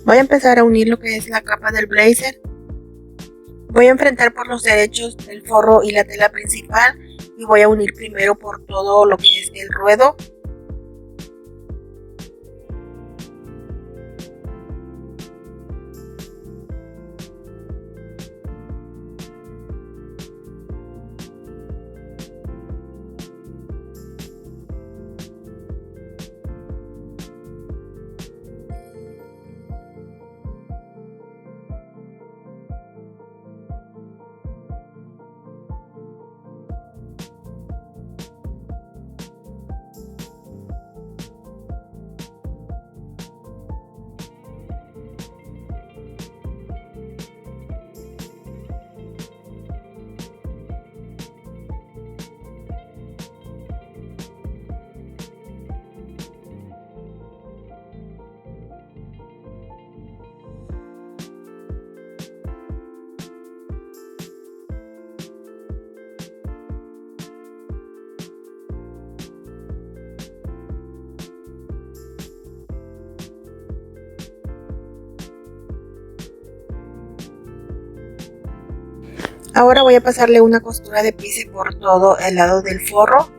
Voy a empezar a unir lo que es la capa del blazer. Voy a enfrentar por los derechos el forro y la tela principal y voy a unir primero por todo lo que es el ruedo. Ahora voy a pasarle una costura de pise por todo el lado del forro.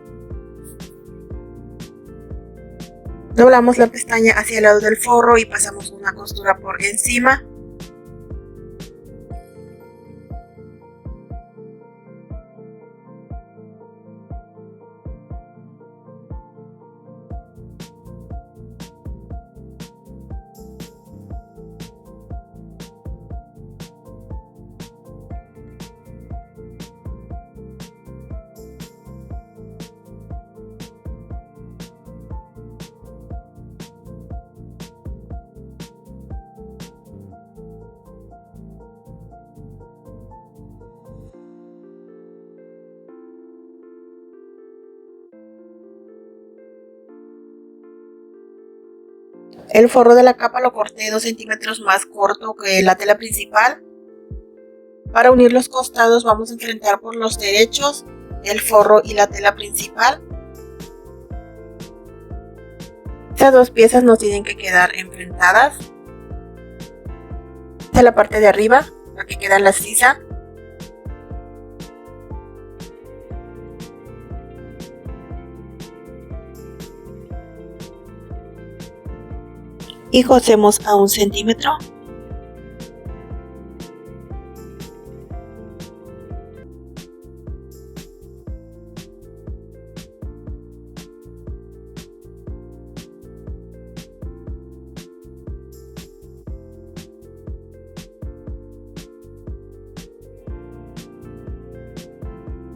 Doblamos la pestaña hacia el lado del forro y pasamos una costura por encima. El forro de la capa lo corté 2 centímetros más corto que la tela principal. Para unir los costados vamos a enfrentar por los derechos el forro y la tela principal. Estas dos piezas no tienen que quedar enfrentadas. Esta es la parte de arriba, la que queda en la sisa. Y cosemos a 1 centímetro.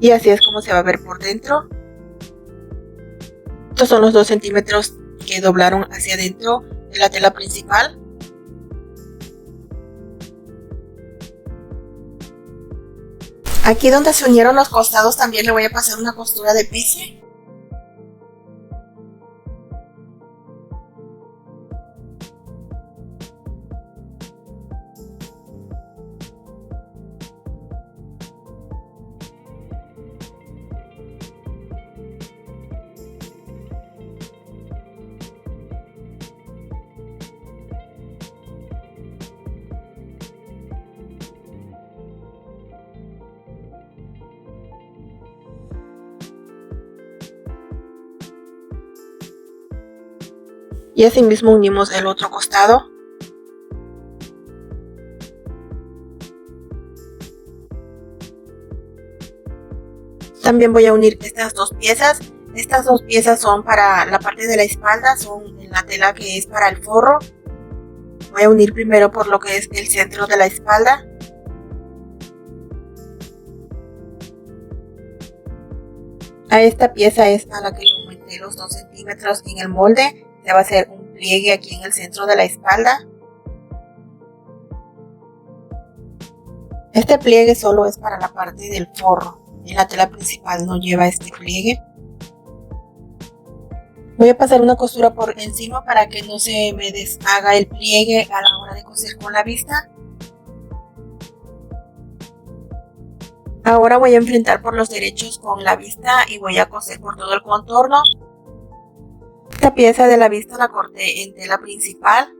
Y así es como se va a ver por dentro. Estos son los 2 centímetros que doblaron hacia adentro de la tela principal. Aquí donde se unieron los costados también le voy a pasar una costura de pise. Y así mismo unimos el otro costado. También voy a unir estas dos piezas. Estas dos piezas son para la parte de la espalda, son en la tela que es para el forro. Voy a unir primero por lo que es el centro de la espalda. A esta pieza es a la que le aumenté los 2 centímetros en el molde. Se va a hacer un pliegue aquí en el centro de la espalda. Este pliegue solo es para la parte del forro. En la tela principal no lleva este pliegue. Voy a pasar una costura por encima para que no se me deshaga el pliegue a la hora de coser con la vista. Ahora voy a enfrentar por los derechos con la vista y voy a coser por todo el contorno. Esta pieza de la vista la corté en tela principal.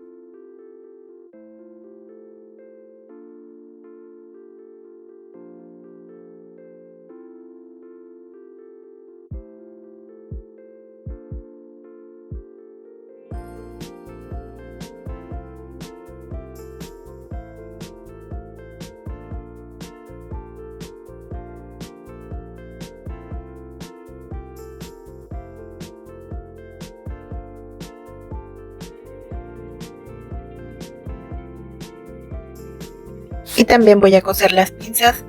Y también voy a coser las pinzas.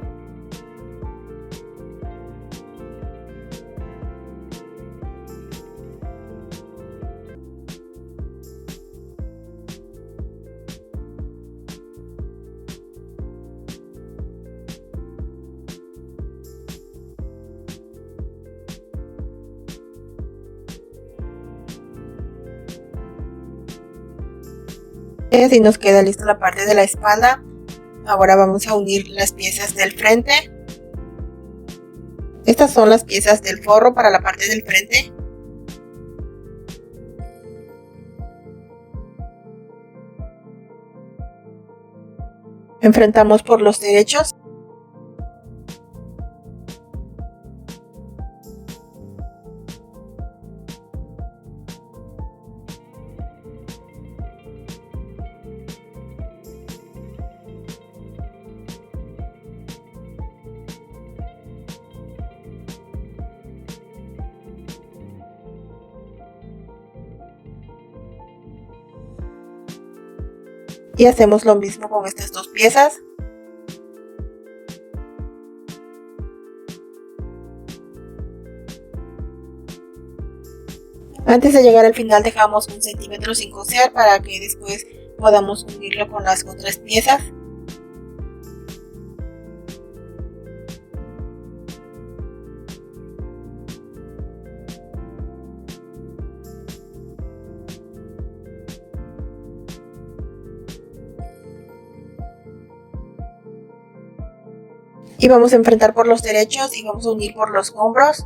Y así nos queda lista la parte de la espalda. Ahora vamos a unir las piezas del frente. Estas son las piezas del forro para la parte del frente. Enfrentamos por los derechos. Y hacemos lo mismo con estas dos piezas. Antes de llegar al final dejamos 1 centímetro sin coser para que después podamos unirlo con las otras piezas. Y vamos a enfrentar por los derechos y vamos a unir por los hombros.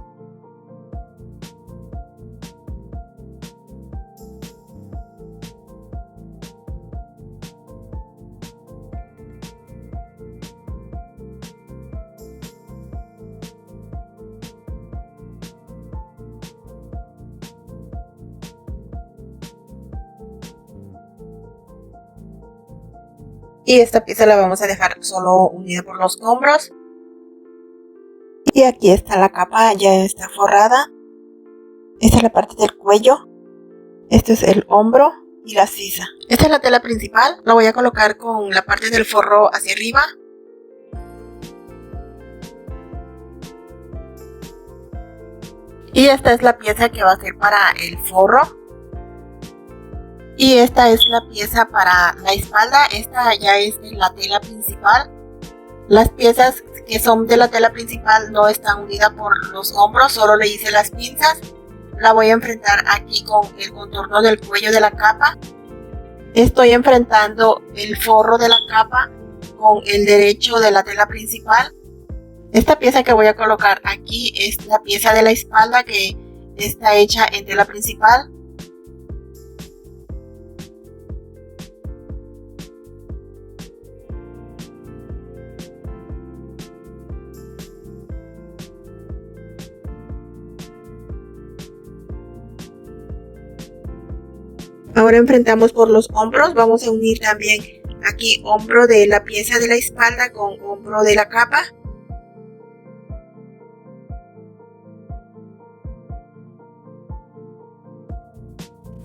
Y esta pieza la vamos a dejar solo unida por los hombros. Y aquí está la capa, ya está forrada. Esta es la parte del cuello. Este es el hombro y la sisa. Esta es la tela principal. La voy a colocar con la parte del forro hacia arriba. Y esta es la pieza que va a ser para el forro. Y esta es la pieza para la espalda. Esta ya es de la tela principal. Las piezas que son de la tela principal no están unidas por los hombros, solo le hice las pinzas. La voy a enfrentar aquí con el contorno del cuello de la capa. Estoy enfrentando el forro de la capa con el derecho de la tela principal. Esta pieza que voy a colocar aquí es la pieza de la espalda que está hecha en tela principal. Ahora enfrentamos por los hombros. Vamos a unir también aquí hombro de la pieza de la espalda con hombro de la capa.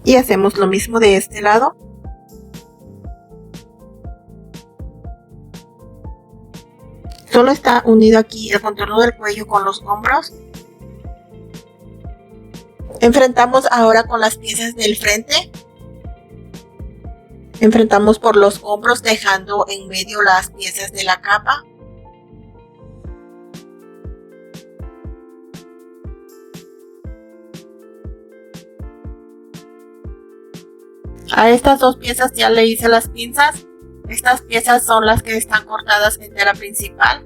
Y hacemos lo mismo de este lado. Solo está unido aquí el contorno del cuello con los hombros. Enfrentamos ahora con las piezas del frente. Enfrentamos por los hombros dejando en medio las piezas de la capa. A estas dos piezas ya le hice las pinzas. Estas piezas son las que están cortadas en tela principal.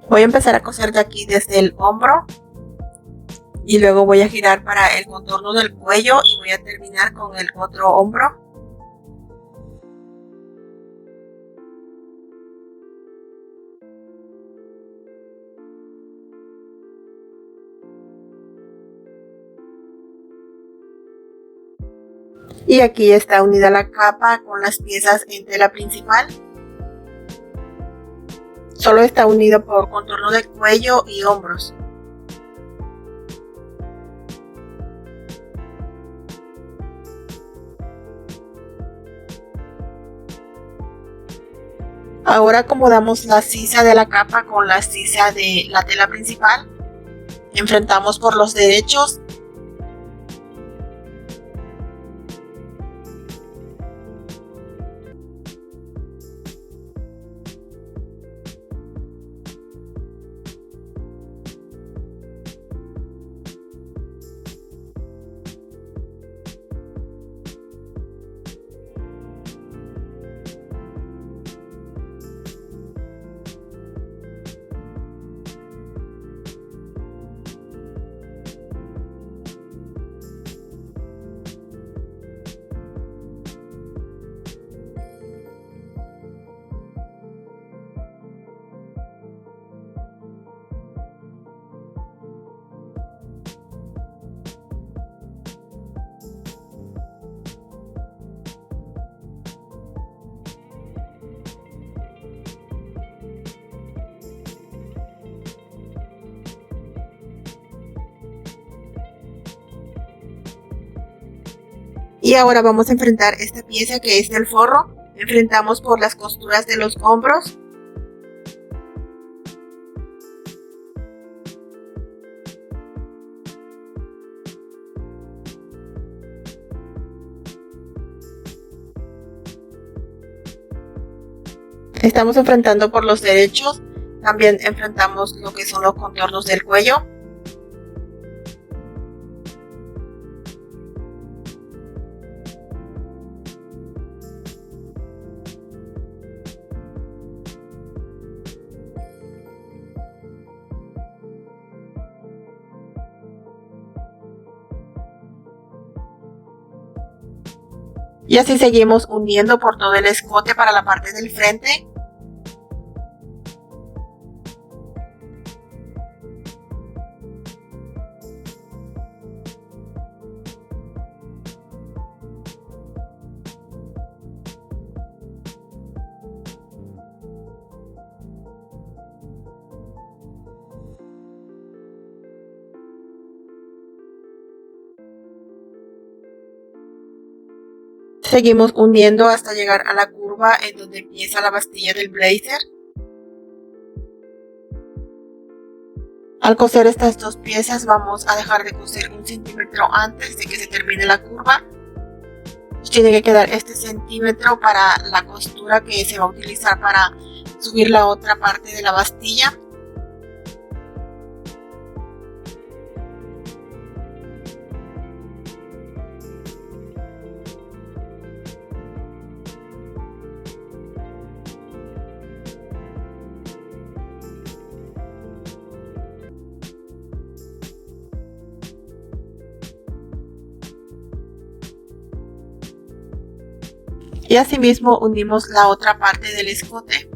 Voy a empezar a coser de aquí desde el hombro. Y luego voy a girar para el contorno del cuello y voy a terminar con el otro hombro. Y aquí está unida la capa con las piezas en tela principal. Solo está unido por contorno de cuello y hombros. Ahora acomodamos la sisa de la capa con la sisa de la tela principal. Enfrentamos por los derechos. Y ahora vamos a enfrentar esta pieza que es del forro. Enfrentamos por las costuras de los hombros. Estamos enfrentando por los derechos. También enfrentamos lo que son los contornos del cuello. Y así seguimos uniendo por todo el escote para la parte del frente. Seguimos uniendo hasta llegar a la curva en donde empieza la bastilla del blazer. Al coser estas dos piezas vamos a dejar de coser 1 centímetro antes de que se termine la curva. Nos tiene que quedar este centímetro para la costura que se va a utilizar para subir la otra parte de la bastilla. Y asimismo unimos la otra parte del escote.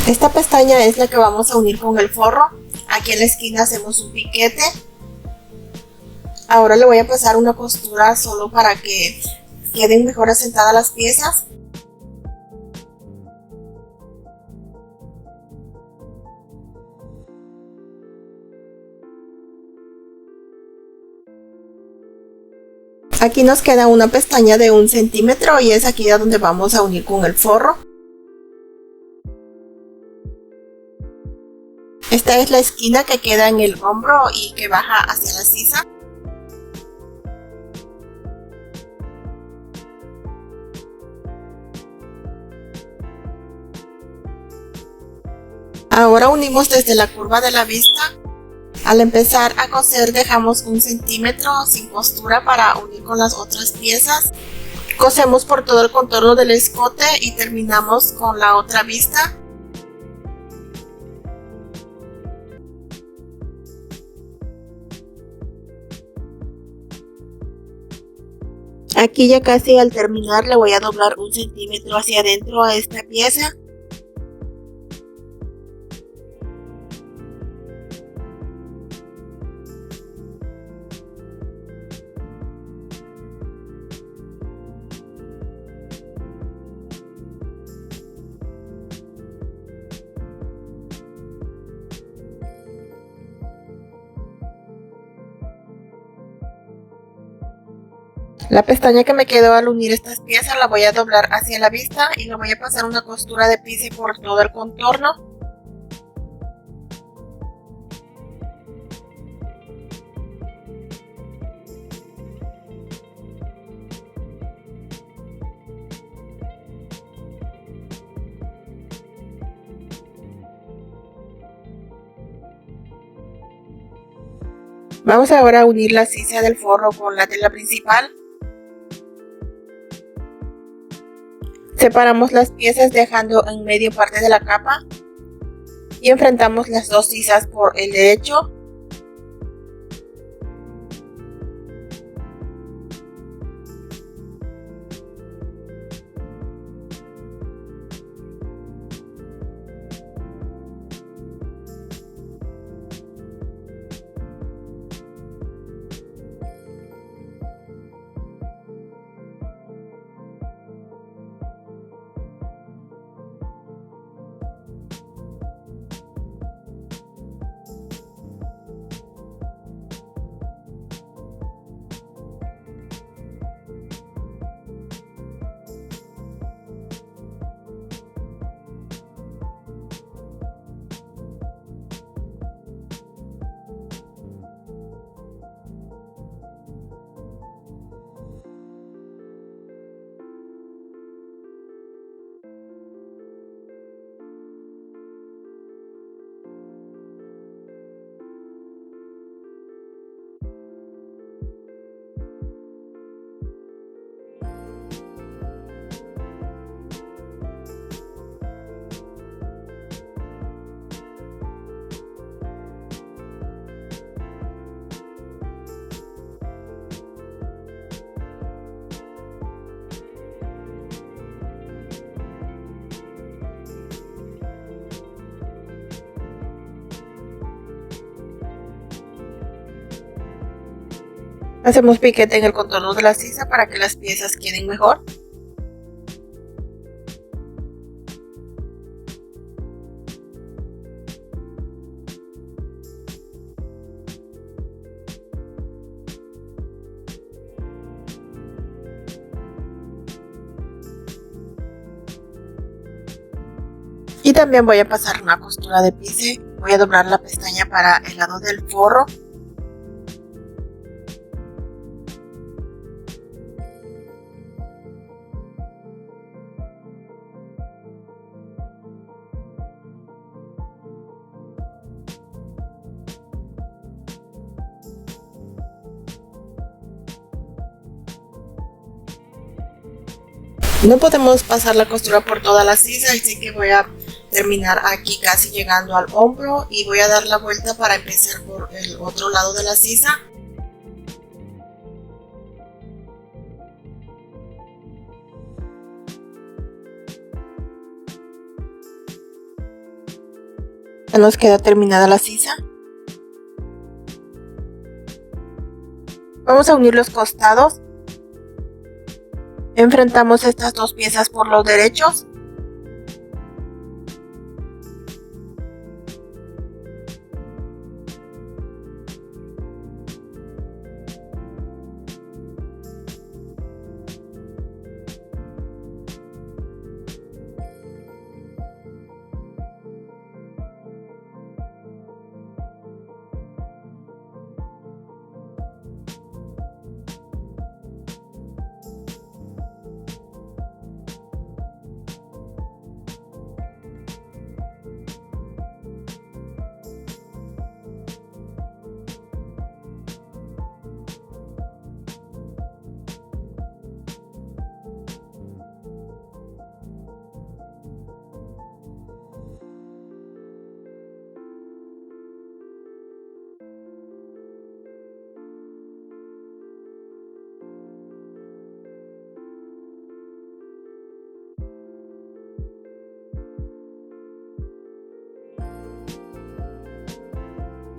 Esta pestaña es la que vamos a unir con el forro. Aquí en la esquina hacemos un piquete. Ahora le voy a pasar una costura solo para que queden mejor asentadas las piezas. Aquí nos queda una pestaña de 1 centímetro y es aquí a donde vamos a unir con el forro. Esta es la esquina que queda en el hombro y que baja hacia la sisa. Ahora unimos desde la curva de la vista. Al empezar a coser dejamos 1 centímetro sin costura para unir con las otras piezas. Cosemos por todo el contorno del escote y terminamos con la otra vista. Aquí ya casi al terminar le voy a doblar 1 centímetro hacia adentro a esta pieza. La pestaña que me quedó al unir estas piezas la voy a doblar hacia la vista y le voy a pasar una costura de pise por todo el contorno. Vamos ahora a unir la sisa del forro con la tela principal. Separamos las piezas dejando en medio parte de la capa y enfrentamos las dos sisas por el derecho. Hacemos piquete en el contorno de la sisa para que las piezas queden mejor. Y también voy a pasar una costura de pise. Voy a doblar la pestaña para el lado del forro. No podemos pasar la costura por toda la sisa, así que voy a terminar aquí casi llegando al hombro y voy a dar la vuelta para empezar por el otro lado de la sisa. Ya nos queda terminada la sisa. Vamos a unir los costados. Enfrentamos estas dos piezas por los derechos.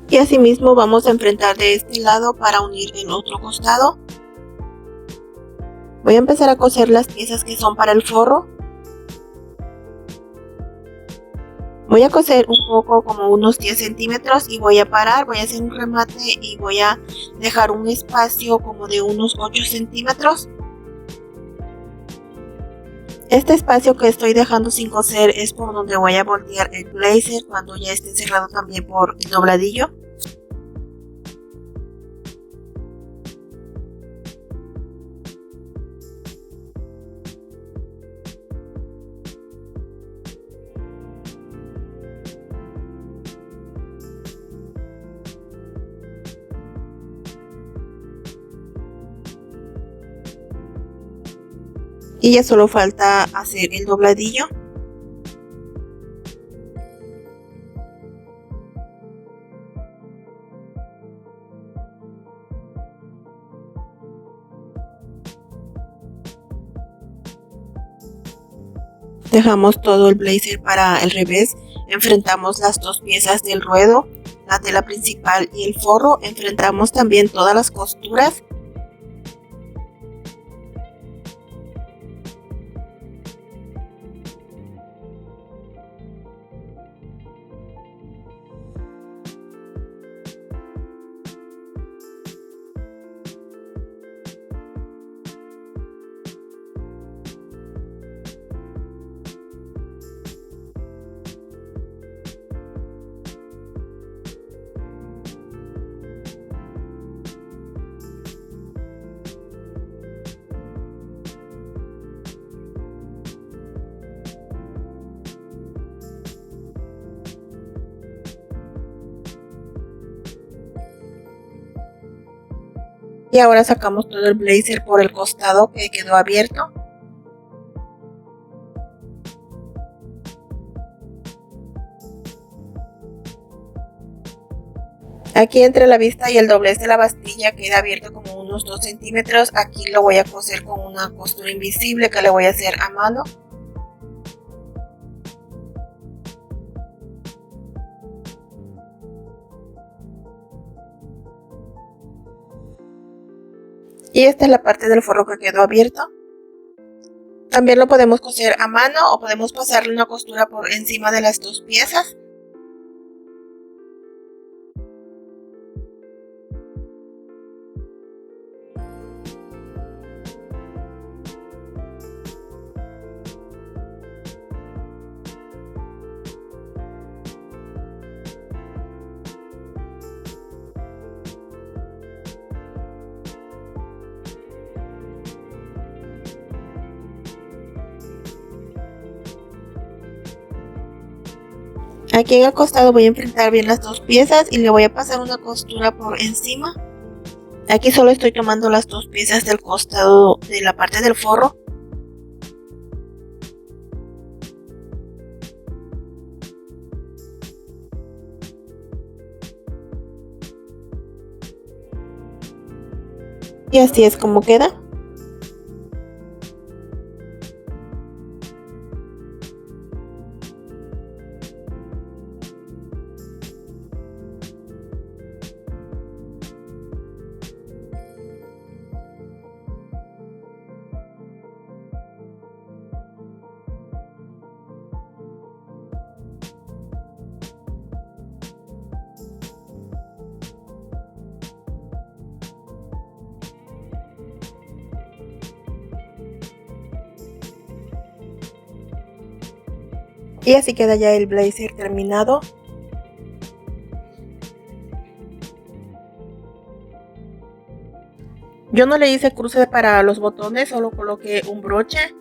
Y asimismo vamos a enfrentar de este lado para unir el otro costado. Voy a empezar a coser las piezas que son para el forro. Voy a coser un poco, como unos 10 centímetros, y voy a parar, voy a hacer un remate y voy a dejar un espacio como de unos 8 centímetros. Este espacio que estoy dejando sin coser es por donde voy a voltear el blazer cuando ya esté cerrado también por el dobladillo. Y ya solo falta hacer el dobladillo. Dejamos todo el blazer para el revés. Enfrentamos las dos piezas del ruedo, la tela principal y el forro. Enfrentamos también todas las costuras. Y ahora sacamos todo el blazer por el costado que quedó abierto. Aquí entre la vista y el doblez de la bastilla queda abierto como unos 2 centímetros. Aquí lo voy a coser con una costura invisible que le voy a hacer a mano. Y esta es la parte del forro que quedó abierto. También lo podemos coser a mano o podemos pasarle una costura por encima de las dos piezas. Aquí en el costado voy a enfrentar bien las dos piezas y le voy a pasar una costura por encima. Aquí solo estoy tomando las dos piezas del costado de la parte del forro. Y así es como queda. Y así queda ya el blazer terminado. Yo no le hice cruce para los botones, solo coloqué un broche.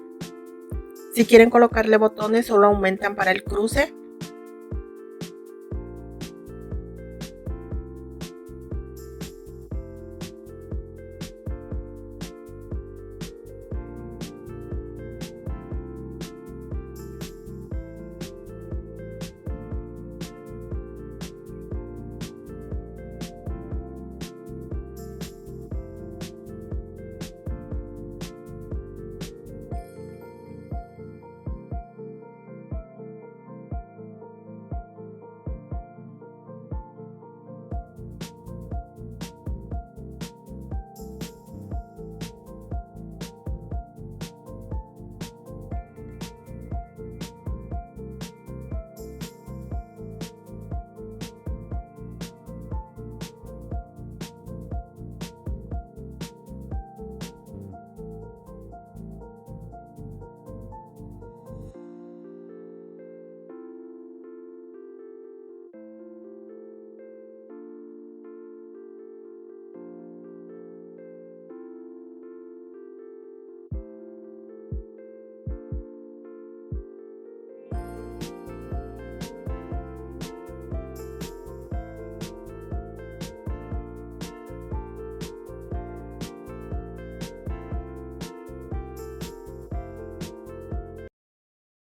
Si quieren colocarle botones, solo aumentan para el cruce.